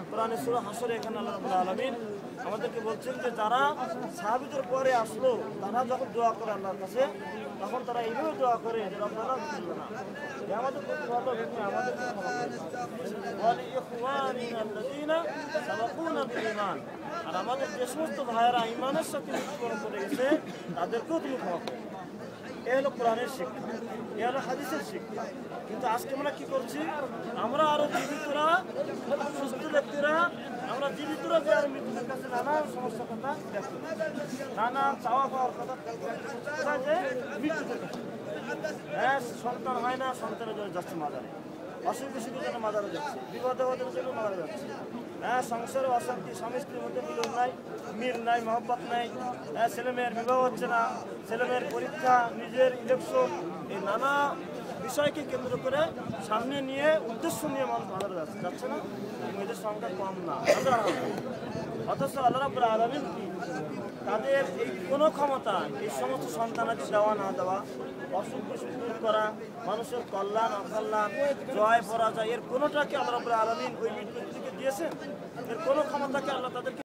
কোরআনে সূরা হাসরে এখানে আল্লাহ রাব্বুল আলামিন আমাদেরকে বলছেন যে যারা সাহাবীদের পরে আসলো তারা যখন দোয়া করে আল্লাহর কাছে তখন তারা এইভাবে দোয়া করে যে রব্বানা ইগফির লানা, হে আমাদের প্রতি ভালো তুমি আমাদের ক্ষমা করে দাও, ওয়া লিইখওয়ানিনা আল্লাযীনা সাবাকুনা বিল ঈমান, আর আমাদের যে সমস্ত ভাইয়েরা ঈমানের সাথে মৃত্যুবরণ করে গেছে তাদেরকেও তুমি ক্ষমা করো। এ হলো কোরআনের শিক্ষা, এ হলো হাদিসের শিক্ষা। কিন্তু আজকে আমরা কি করছি, আমরা আরো জীবিতরা সুস্থ ব্যক্তিরা আমরা জীবিতরা যে আর মৃত্যুর কাছে নানান সমস্যার কথা ব্যক্ত করি, নানান চাওয়া পাওয়ার কথা যে মৃত্যুতে হ্যাঁ সন্তান হয় না, সন্তানের জন্য যাচ্ছে মাজারে, অসুখ বিসুখের জন্য মাজারে যাচ্ছে, বিপদে জন্য মাজারে যাচ্ছে, হ্যাঁ সংসারে অশান্তি, স্বামী স্ত্রীর মধ্যে মিলন নাই, মিল নাই, মহব্বত নাই, ছেলেমেয়ের বিবাহ হচ্ছে না, ছেলেমেয়ের পরীক্ষা, নিজের ইলেকশন, এই নানা বিষয়কে কেন্দ্র করে সামনে নিয়ে উদ্দেশ্য নিয়ে মানুষ মাজারে যাচ্ছে না, মেয়েদের সংখ্যা কম না, অথচ আল্লাহ রাব্বুল আলামিন কি তাদের এই কোনো ক্ষমতা এই সমস্ত সন্তানাকে দেওয়া না দেওয়া, অসুখ বিসুখ দূর করা, মানুষের কল্যাণ অকল্যাণ, জয় পরাজয়, এর কোনোটাকে আল্লাহ রাব্বুল আলামিন ওই মৃত্যুকে দিয়েছেন? এর কোনো ক্ষমতাকে আল্লাহ তাদেরকে